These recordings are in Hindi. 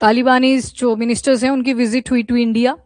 तालिबानीज जो मिनिस्टर्स हैं उनकी विजिट हुई टू इंडिया।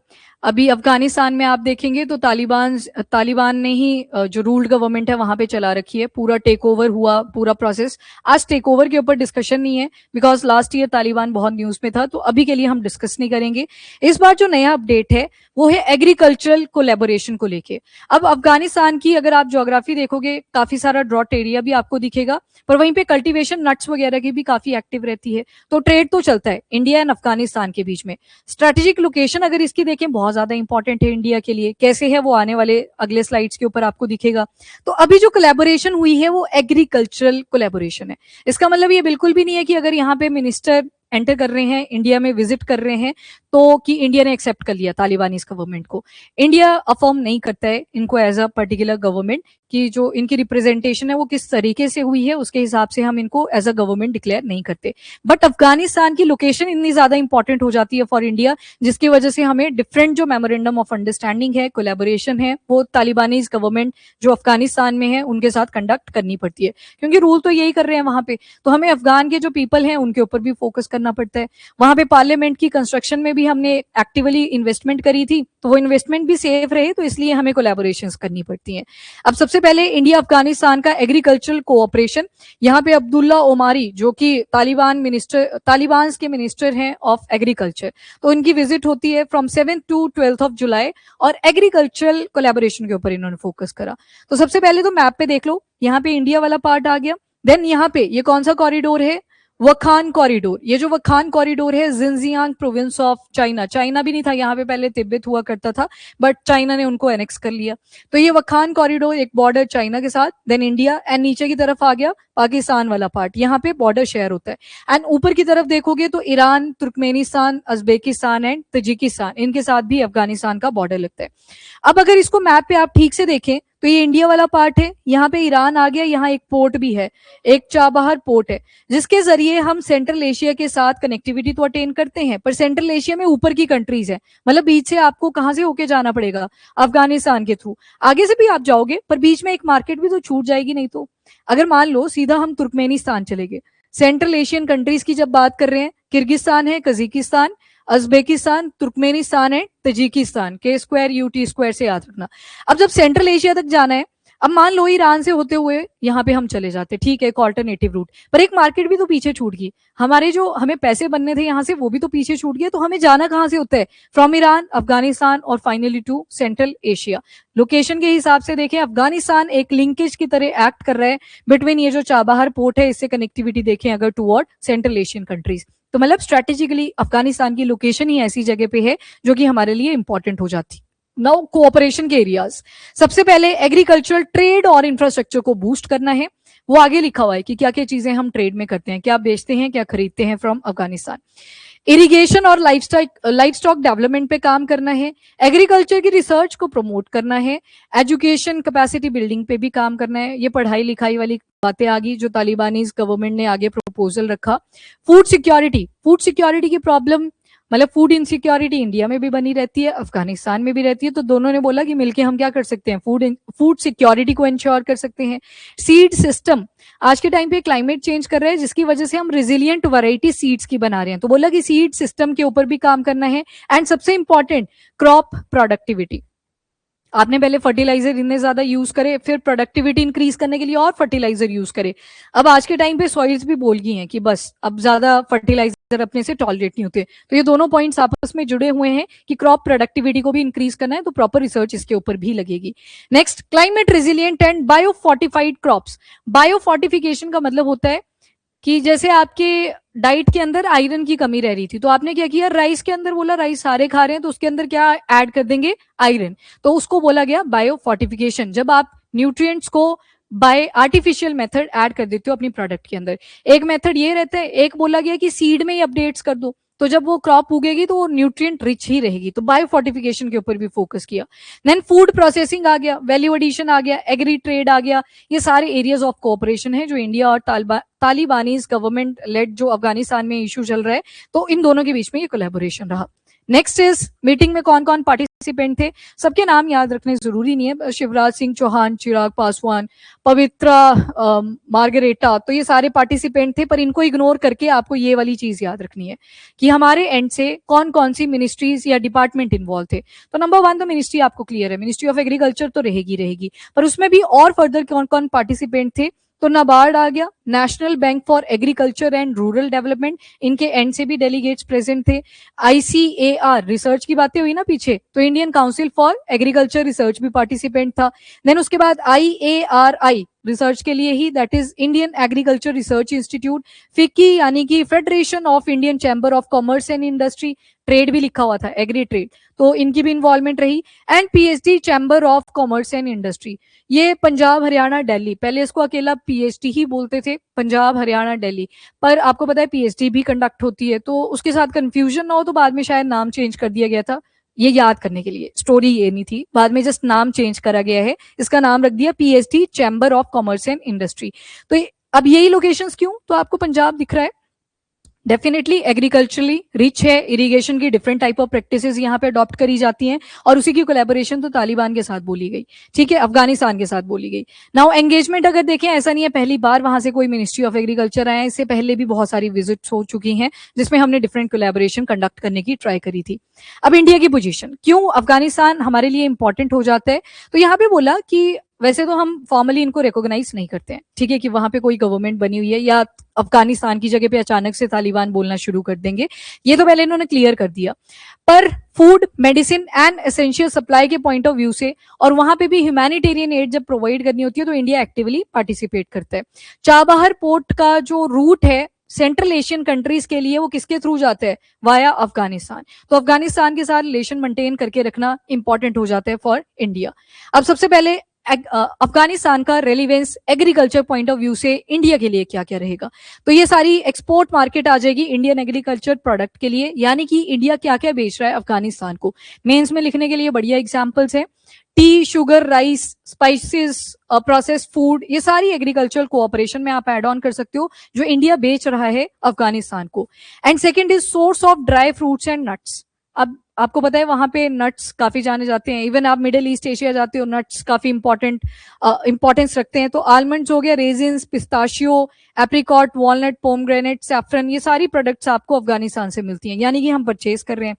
अभी अफगानिस्तान में आप देखेंगे तो तालिबान ने ही जो रूल्ड गवर्नमेंट है वहां पे चला रखी है। पूरा टेक ओवर हुआ, पूरा प्रोसेस। आज टेक ओवर के ऊपर डिस्कशन नहीं है बिकॉज लास्ट ईयर तालिबान बहुत न्यूज में था, तो अभी के लिए हम डिस्कस नहीं करेंगे। इस बार जो नया अपडेट है वो है एग्रीकल्चरल कोलैबोरेशन को लेके। अब अफगानिस्तान की अगर आप ज्योग्राफी देखोगे, काफी सारा ड्रॉट एरिया भी आपको दिखेगा, पर वहीं पे कल्टीवेशन नट्स वगैरह की भी काफी एक्टिव रहती है। तो ट्रेड तो चलता है इंडिया एंड अफगानिस्तान के बीच में। स्ट्रेटेजिक लोकेशन अगर इसकी देखें बहुत ज्यादा इंपॉर्टेंट है इंडिया के लिए। कैसे है वो आने वाले अगले स्लाइड्स के ऊपर आपको दिखेगा। तो अभी जो कोलैबोरेशन हुई है वो एग्रीकल्चरल कोलैबोरेशन है। इसका मतलब ये बिल्कुल भी नहीं है कि अगर यहाँ पे मिनिस्टर एंटर कर रहे हैं, इंडिया में विजिट कर रहे हैं, तो कि इंडिया ने एक्सेप्ट कर लिया तालिबानीज गवर्नमेंट को। इंडिया अफर्म नहीं करता है इनको एज अ पर्टिकुलर गवर्नमेंट, कि जो इनकी रिप्रेजेंटेशन है वो किस तरीके से हुई है उसके हिसाब से हम इनको एज अ गवर्नमेंट डिक्लेयर नहीं करते। बट अफगानिस्तान की लोकेशन इतनी ज्यादा इंपॉर्टेंट हो जाती है फॉर इंडिया, जिसकी वजह से हमें डिफरेंट जो मेमोरेंडम ऑफ अंडरस्टैंडिंग है, कोलैबोरेशन है, वो तालिबानीज गवर्नमेंट जो अफगानिस्तान में है उनके साथ कंडक्ट करनी पड़ती है, क्योंकि रूल तो यही कर रहे हैं वहां पे। तो हमें अफगान के जो पीपल हैं उनके ऊपर भी फोकस करना पड़ता है। वहां पे पार्लियामेंट की कंस्ट्रक्शन में भी हमने एक्टिवली इन्वेस्टमेंट करी थी, तो वो इन्वेस्टमेंट भी सेफ रहे, तो इसलिए हमें कोलैबोरेशन करनी पड़ती है। अब सबसे पहले इंडिया अफगानिस्तान का एग्रीकल्चरल कोऑपरेशन। यहाँ पे अब्दुल्ला ओमारी जो कि तालिबान के मिनिस्टर हैं ऑफ एग्रीकल्चर, तो इनकी विजिट होती है फ्रॉम 7 टू 12 जुलाई, और एग्रीकल्चरल कोलैबोरेशन के ऊपर इन्होंने फोकस करा। तो सबसे पहले तो मैप पे देख लो, यहाँ पे इंडिया वाला पार्ट आ गया। देन यहाँ पे ये कौन सा कॉरिडोर है, वखान कॉरिडोर। ये जो वखान कॉरिडोर है Jinjiang province of China, China भी नहीं था यहाँ पे पहले, तिब्बत हुआ करता था, बट चाइना ने उनको एनेक्स कर लिया। तो ये वखान कॉरिडोर एक बॉर्डर चाइना के साथ, देन इंडिया, एंड नीचे की तरफ आ गया पाकिस्तान वाला पार्ट, यहाँ पे बॉर्डर शेयर होता है। एंड ऊपर की तरफ देखोगे तो Iran, Turkmenistan, Uzbekistan and Tajikistan, इनके साथ भी अफगानिस्तान का बॉर्डर लगता है। अब अगर इसको मैप पे आप ठीक से देखें तो ये इंडिया वाला पार्ट है, यहाँ पे ईरान आ गया, यहाँ एक पोर्ट भी है, एक चाबहार पोर्ट है, जिसके जरिए हम सेंट्रल एशिया के साथ कनेक्टिविटी तो अटेन करते हैं, पर सेंट्रल एशिया में ऊपर की कंट्रीज है, मतलब बीच से आपको कहां से होके जाना पड़ेगा, अफगानिस्तान के थ्रू। आगे से भी आप जाओगे पर बीच में एक मार्केट भी तो छूट जाएगी। नहीं तो अगर मान लो सीधा हम तुर्कमेनिस्तान चले गए, सेंट्रल एशियन कंट्रीज की जब बात कर रहे हैं, किर्गिस्तान है, कजाकिस्तान, उज्बेकिस्तान, तुर्कमेनिस्तान है, तजिकिस्तान, के स्क्वायर यूटी स्क्वायर से याद रखना। अब जब सेंट्रल एशिया तक जाना है, अब मान लो ईरान से होते हुए यहाँ पे हम चले जाते, ठीक है, एक ऑल्टरनेटिव रूट, पर एक मार्केट भी तो पीछे छूट गई, हमारे जो हमें पैसे बनने थे यहाँ से वो भी तो पीछे छूट गए। तो हमें जाना कहाँ से होता है, फ्रॉम ईरान, अफगानिस्तान और finally to Central Asia. Location के हिसाब से देखें, अफगानिस्तान एक लिंकेज की तरह एक्ट कर रहा है बिटवीन ये जो चाबहार पोर्ट है, इससे कनेक्टिविटी देखें अगर टूवर्ड सेंट्रल एशियन कंट्रीज। तो मतलब स्ट्रेटेजिकली अफगानिस्तान की लोकेशन ही ऐसी जगह पे है जो कि हमारे लिए इंपॉर्टेंट हो जाती। नाउ कोऑपरेशन के एरियाज, सबसे पहले एग्रीकल्चरल, ट्रेड और इंफ्रास्ट्रक्चर को बूस्ट करना है। वो आगे लिखा हुआ है कि क्या क्या चीजें हम ट्रेड में करते हैं, क्या बेचते हैं, क्या खरीदते हैं फ्रॉम अफगानिस्तान। इरिगेशन और लाइफ स्टॉक डेवलपमेंट पे काम करना है, एग्रीकल्चर की रिसर्च को प्रमोट करना है, एजुकेशन कैपेसिटी बिल्डिंग पे भी काम करना है। ये पढ़ाई लिखाई वाली बातें आ गई जो तालिबानीज गवर्नमेंट ने आगे प्रपोजल रखा। फूड सिक्योरिटी की प्रॉब्लम, मतलब फूड इनसिक्योरिटी इंडिया में भी बनी रहती है, अफगानिस्तान में भी रहती है, तो दोनों ने बोला कि मिलके हम क्या कर सकते हैं, फूड सिक्योरिटी को इंश्योर कर सकते हैं। सीड सिस्टम, आज के टाइम पे क्लाइमेट चेंज कर रहा है जिसकी वजह से हम रेजिलियंट वैरायटी सीड्स की बना रहे हैं, तो बोला कि सीड सिस्टम के ऊपर भी काम करना है। एंड सबसे इंपॉर्टेंट, क्रॉप प्रोडक्टिविटी। आपने पहले फर्टिलाइजर इतने ज्यादा यूज करे, फिर प्रोडक्टिविटी इंक्रीज करने के लिए और फर्टिलाइजर यूज करे। अब आज के टाइम पे सॉइल्स भी बोल गई हैं कि बस अब ज्यादा फर्टिलाइजर अपने से टॉलरेट नहीं होते। तो ये दोनों पॉइंट्स आपस में जुड़े हुए हैं कि क्रॉप प्रोडक्टिविटी को भी इंक्रीज करना है, तो प्रॉपर रिसर्च इसके ऊपर भी लगेगी। Next, climate resilient and biofortified crops. Biofortification का मतलब होता है कि जैसे आपके डाइट के अंदर आयरन की कमी रह रही थी, तो आपने क्या किया, राइस के अंदर बोला राइस सारे खा रहे हैं तो उसके अंदर क्या ऐड कर देंगे, आयरन, तो उसको बोला गया बायो फोर्टिफिकेशन। जब आप न्यूट्रिएंट्स को बाय आर्टिफिशियल मेथड ऐड कर देते हो अपनी प्रोडक्ट के अंदर। एक मेथड ये रहता है, एक बोला गया कि सीड में ही अपडेट्स कर दो, तो जब वो क्रॉप उगेगी तो वो न्यूट्रिएंट रिच ही रहेगी, तो बायो फोर्टिफिकेशन के ऊपर भी फोकस किया। देन फूड प्रोसेसिंग आ गया, वैल्यू एडिशन आ गया, एग्री ट्रेड आ गया। ये सारे एरियाज ऑफ कोऑपरेशन है जो इंडिया और तालिबानीज गवर्नमेंट लेड जो अफगानिस्तान में इशू चल रहा है, तो इन दोनों के बीच में ये कोलैबोरेशन रहा। नेक्स्ट इज मीटिंग में कौन कौन पार्टिसिपेंट थे, सबके नाम याद रखने जरूरी नहीं है, शिवराज सिंह चौहान, चिराग पासवान, पवित्रा, मार्गरेटा, तो ये सारे पार्टिसिपेंट थे, पर इनको इग्नोर करके आपको ये वाली चीज याद रखनी है कि हमारे एंड से कौन कौन सी मिनिस्ट्रीज या डिपार्टमेंट इन्वॉल्व थे। तो नंबर 1 तो मिनिस्ट्री आपको क्लियर है, मिनिस्ट्री ऑफ एग्रीकल्चर तो रहेगी, पर उसमें भी और फर्दर कौन कौन पार्टिसिपेंट थे, तो नाबार्ड आ गया, National Bank for Agriculture and Rural Development, इनके एंड से भी डेलीगेट्स प्रेजेंट थे। आईसीएआर, रिसर्च की बातें हुई ना पीछे, तो Indian Council for Agriculture Research भी पार्टिसिपेंट था। देन उसके बाद IARI, रिसर्च के लिए ही, that is Indian Agriculture Research Institute. FICCI यानी कि Federation of Indian Chamber of Commerce and Industry, trade भी लिखा हुआ था, एग्री ट्रेड, तो इनकी भी इन्वॉल्वमेंट रही। And PhD chamber of Commerce and industry, ये पंजाब हरियाणा दिल्ली, पहले इसको अकेला PhD ही बोलते थे, पंजाब हरियाणा दिल्ली, पर आपको पता है PhD भी कंडक्ट होती है, तो उसके साथ कंफ्यूजन ना हो तो बाद में शायद नाम चेंज कर दिया गया था, ये याद करने के लिए, स्टोरी ये नहीं थी, बाद में जस्ट नाम चेंज करा गया है, इसका नाम रख दिया PhD chamber of Commerce and industry. तो अब यही लोकेशंस क्यों, तो आपको पंजाब दिख रहा है, डेफिनेटली एग्रीकल्चरली रिच है, इरिगेशन की डिफरेंट टाइप ऑफ प्रैक्टिसेस यहाँ पे अडॉप्ट करी जाती हैं, और उसी की कोलैबोरेशन तो तालिबान के साथ बोली गई, ठीक है, अफगानिस्तान के साथ बोली गई। नाउ एंगेजमेंट अगर देखें, ऐसा नहीं है पहली बार वहां से कोई मिनिस्ट्री ऑफ एग्रीकल्चर आया, इससे पहले भी बहुत सारी विजिट्स हो चुकी हैं जिसमें हमने डिफरेंट कोलैबोरेशन कंडक्ट करने की ट्राई करी थी। अब इंडिया की पोजीशन, क्यों अफगानिस्तान हमारे लिए इंपॉर्टेंट हो जाता है, तो यहाँ पे बोला कि वैसे तो हम फॉर्मली इनको रिकॉग्नाइज नहीं करते हैं, ठीक है, कि वहां पे कोई गवर्नमेंट बनी हुई है या अफगानिस्तान की जगह पे अचानक से तालिबान बोलना शुरू कर देंगे, ये तो पहले इन्होंने क्लियर कर दिया, पर food, medicine and essential supply के पॉइंट ऑफ व्यू से, और वहां पे भी ह्यूमैनिटेरियन एड जब प्रोवाइड करनी होती है तो इंडिया एक्टिवली पार्टिसिपेट करता है। चाबहार पोर्ट का जो रूट है सेंट्रल एशियन कंट्रीज के लिए, वो किसके थ्रू जाते हैं, वाया अफगानिस्तान, तो अफगानिस्तान के साथ रिलेशन मेंटेन करके रखना इंपॉर्टेंट हो जाता है फॉर इंडिया। अब सबसे पहले अफगानिस्तान का relevance agriculture point of view से इंडिया के लिए क्या क्या रहेगा, तो ये सारी एक्सपोर्ट मार्केट आ जाएगी इंडियन एग्रीकल्चर प्रोडक्ट के लिए, यानी कि इंडिया क्या क्या बेच रहा है अफगानिस्तान को। मेंस में लिखने के लिए बढ़िया एग्जांपल्स हैं, T, sugar, rice, spices, processed food, ये सारी एग्रीकल्चरल कोऑपरेशन में आप ऐड ऑन कर सकते हो जो इंडिया बेच रहा है अफगानिस्तान को। And second is source of dry fruits and nuts. अब आपको पता है वहां पे नट्स काफी जाने जाते हैं, इवन आप मिडिल ईस्ट एशिया जाते हो, नट्स काफी इंपॉर्टेंस रखते हैं, तो आलमंड्स हो गया, resins, pistachio, apricot, walnut, pomegranate, saffron, ये सारी प्रोडक्ट्स आपको अफगानिस्तान से मिलती हैं, यानी कि हम परचेज कर रहे हैं।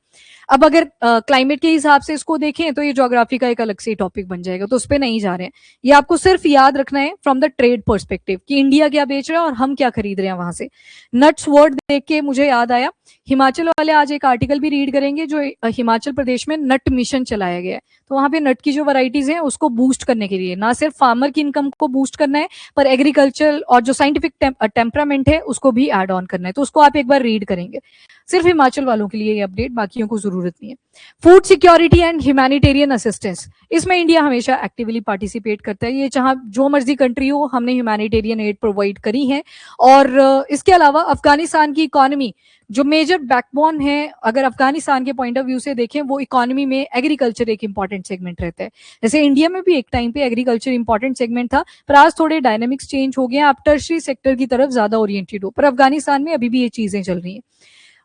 अब अगर क्लाइमेट के हिसाब से इसको देखें तो ये ज्योग्राफी का एक अलग से टॉपिक बन जाएगा, तो उस पर नहीं जा रहे हैं, ये आपको सिर्फ याद रखना है फ्रॉम द ट्रेड पर्सपेक्टिव कि इंडिया क्या बेच रहा है और हम क्या खरीद रहे हैं वहां से। नट्स वर्ड देख के मुझे याद आया, हिमाचल वाले आज एक आर्टिकल भी रीड करेंगे जो हिमाचल प्रदेश में नट मिशन चलाया गया है, तो वहां पे नट की जो वैरायटीज हैं उसको बूस्ट करने के लिए, ना सिर्फ फार्मर की इनकम को बूस्ट करना है, पर एग्रीकल्चर और जो साइंटिफिक टेम्परामेंट है उसको भी ऐड ऑन करना है, तो उसको आप एक बार रीड करेंगे। सिर्फ हिमाचल वालों के लिए ये अपडेट, बाकियों को जरूरत नहीं है। Food security and humanitarian assistance, इसमें इंडिया हमेशा एक्टिवली पार्टिसिपेट करता है, ये चाहे जो मर्जी कंट्री हो, हमने ह्यूमैनिटेरियन एड प्रोवाइड करी है। और इसके अलावा अफगानिस्तान की इकोनॉमी जो मेजर बैकबोन है, अगर अफगानिस्तान के पॉइंट ऑफ व्यू से देखें, वो इकोनॉमी में एग्रीकल्चर एक इंपॉर्टेंट सेगमेंट रहता है। जैसे इंडिया में भी एक टाइम पे एग्रीकल्चर इंपॉर्टेंट सेगमेंट था, पर आज थोड़े डायनेमिक्स चेंज हो गए हैं, आप टर्शरी सेक्टर की तरफ ज्यादा ओरिएंटेड हो, पर अफगानिस्तान में अभी भी ये चीजें चल रही हैं।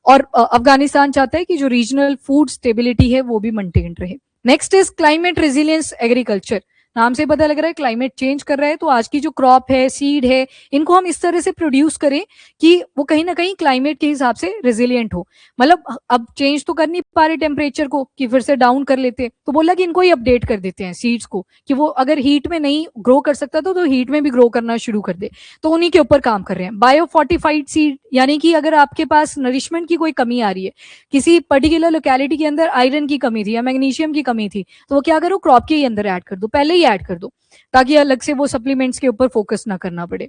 और अफगानिस्तान चाहता है कि जो रीजनल फूड स्टेबिलिटी है वो भी मेंटेन रहे। Next is climate resilience agriculture, नाम से पता लग रहा है क्लाइमेट चेंज कर रहा है, तो आज की जो क्रॉप है, सीड है, इनको हम इस तरह से प्रोड्यूस करें कि वो कहीं ना कहीं क्लाइमेट के हिसाब से रेजिलियंट हो। मतलब अब चेंज तो कर नहीं पा रहे टेम्परेचर को कि फिर से डाउन कर लेते, तो बोला कि इनको ही अपडेट कर देते हैं सीड्स को, कि वो अगर हीट में नहीं ग्रो कर सकता तो हीट में भी ग्रो करना शुरू कर दे, तो उन्हीं के ऊपर काम कर रहे हैं। बायो फोर्टिफाइड सीड, यानी कि अगर आपके पास नरिशमेंट की कोई कमी आ रही है, किसी पर्टिकुलर लोकेलिटी के अंदर आयरन की कमी थी या मैग्नीशियम की कमी थी, तो वो क्या करो, क्रॉप के ही अंदर ऐड कर दो, पहले ही ऐड कर दो, ताकि अलग से वो सप्लीमेंट्स के ऊपर फोकस ना करना पड़े।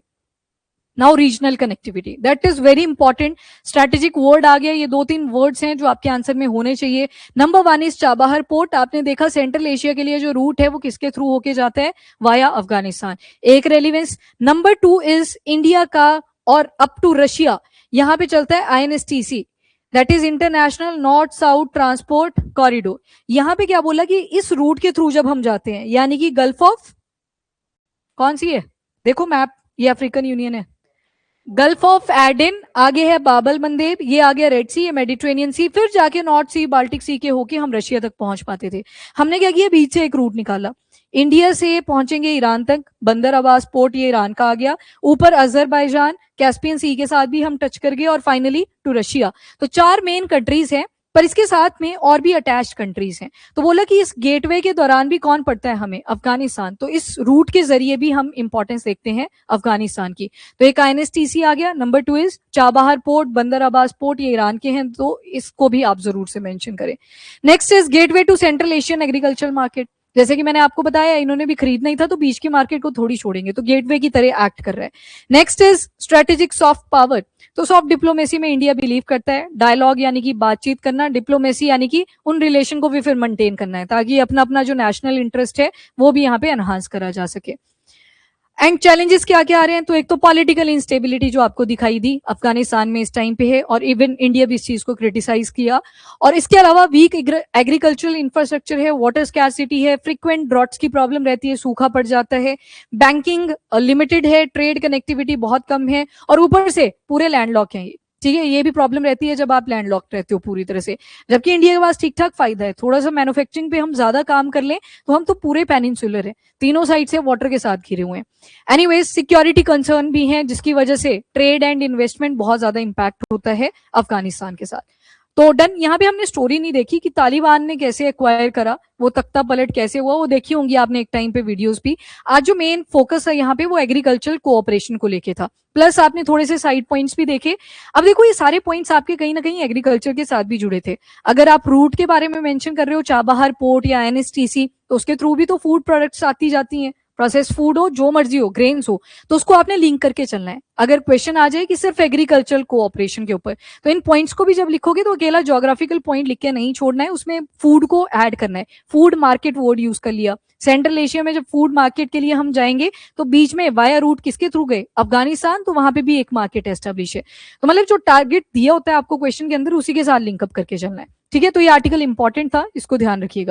Now regional connectivity, that is very important, strategic word आ गया, ये 2-3 वर्ड्स हैं जो आपके आंसर में होने चाहिए। नंबर 1 इज चाबहार पोर्ट, आपने देखा सेंट्रल एशिया के लिए जो रूट है वो किसके थ्रू होके जाता है, वाया अफगानिस्तान, एक रेलिवेंस। नंबर 2 इज इंडिया का और अप टू रशिया, यहां पे चलता है INSTC, that is international north south transport corridor. यहां पे क्या बोला कि इस रूट के थ्रू जब हम जाते हैं, यानी कि गल्फ ऑफ, कौन सी है देखो मैप, ये अफ्रीकन यूनियन है, गल्फ ऑफ एडन, आगे है बाबल मंदेब, ये आ गया रेड सी, ये मेडिटेरेनियन सी, फिर जाके नॉर्थ सी बाल्टिक सी के होके हम रशिया तक पहुंच पाते थे। हमने क्या किया, बीच से एक रूट निकाला, इंडिया से पहुंचेंगे ईरान तक, बंदर अब्बास पोर्ट ये ईरान का आ गया, ऊपर अजरबैजान, कैस्पियन सी के साथ भी हम टच कर गए, और फाइनली टू रशिया। तो 4 मेन कंट्रीज हैं, पर इसके साथ में और भी अटैच्ड कंट्रीज हैं। तो बोला कि इस गेटवे के दौरान भी कौन पड़ता है हमें, अफगानिस्तान। तो इस रूट के जरिए भी हम इंपॉर्टेंस देखते हैं अफगानिस्तान की। तो एक INSTC आ गया। नंबर 2 इज चाबहार पोर्ट, बंदर अब्बास पोर्ट, ये ईरान के हैं, तो इसको भी आप जरूर से मेंशन करें। Next is gateway to Central Asian agriculture market. जैसे कि मैंने आपको बताया, इन्होंने भी खरीदना ही था, तो बीच की मार्केट को थोड़ी छोड़ेंगे, तो गेटवे की तरह एक्ट कर रहा है। Next is strategic soft power. तो सॉफ्ट डिप्लोमेसी में इंडिया बिलीव करता है, डायलॉग यानी कि बातचीत करना, डिप्लोमेसी यानी कि उन रिलेशन को भी फिर मेंटेन करना है, ताकि अपना अपना जो नेशनल इंटरेस्ट है वो भी यहाँ पे एनहांस करा जा सके। एंड चैलेंजेस क्या क्या आ रहे हैं, तो एक तो पॉलिटिकल इंस्टेबिलिटी जो आपको दिखाई दी अफगानिस्तान में इस टाइम पे है, और इवन इंडिया भी इस चीज को क्रिटिसाइज किया। और इसके अलावा वीक एग्रीकल्चरल इंफ्रास्ट्रक्चर है, वाटर स्कैरसिटी है, फ्रिक्वेंट ड्रॉट्स की प्रॉब्लम रहती है, सूखा पड़ जाता है, बैंकिंग लिमिटेड है, ट्रेड कनेक्टिविटी बहुत कम है, और ऊपर से पूरे लैंडलॉक हैं ये, ठीक है। ये भी प्रॉब्लम रहती है जब आप लैंडलॉक रहते हो पूरी तरह से, जबकि इंडिया के पास ठीक ठाक फायदा है, थोड़ा सा मैन्युफैक्चरिंग पे हम ज्यादा काम कर लें तो हम तो पूरे पेनिनसुलर है, तीनों साइड से वाटर के साथ घिरे हुए हैं। एनीवेज सिक्योरिटी कंसर्न भी है, जिसकी वजह से ट्रेड एंड इन्वेस्टमेंट बहुत ज्यादा इंपैक्ट होता है अफगानिस्तान के साथ। तो डन, यहाँ पे हमने स्टोरी नहीं देखी कि तालिबान ने कैसे एक्वायर करा, वो तख्ता पलट कैसे हुआ, वो देखी होंगी आपने एक टाइम पे वीडियोस भी। आज जो मेन फोकस है यहाँ पे वो एग्रीकल्चरल कोऑपरेशन को लेके था, प्लस आपने थोड़े से साइड पॉइंट्स भी देखे। अब देखो ये सारे पॉइंट्स आपके कहीं ना कहीं एग्रीकल्चर के साथ भी जुड़े थे। अगर आप रूट के बारे में मेंशन कर रहे हो, चाबहार पोर्ट या INSTC, तो उसके थ्रू भी तो फूड प्रोडक्ट्स आती जाती हैं, प्रोसेस फूड हो, जो मर्जी हो, ग्रेन्स हो, तो उसको आपने लिंक करके चलना है। अगर क्वेश्चन आ जाए कि सिर्फ एग्रीकल्चरल कोऑपरेशन के ऊपर, तो इन पॉइंट्स को भी जब लिखोगे तो अकेला ज्योग्राफिकल पॉइंट लिख के नहीं छोड़ना है, उसमें फूड को ऐड करना है। फूड मार्केट वर्ड यूज कर लिया, सेंट्रल एशिया में जब फूड मार्केट के लिए हम जाएंगे तो बीच में वाया रूट किसके थ्रू गए, अफगानिस्तान, तो वहां पे भी एक मार्केट एस्टेब्लिश है। तो मतलब जो टारगेट दिया होता है आपको क्वेश्चन के अंदर, उसी के साथ लिंकअप करके चलना है, ठीक है। तो ये आर्टिकल इंपॉर्टेंट था, इसको ध्यान रखिएगा।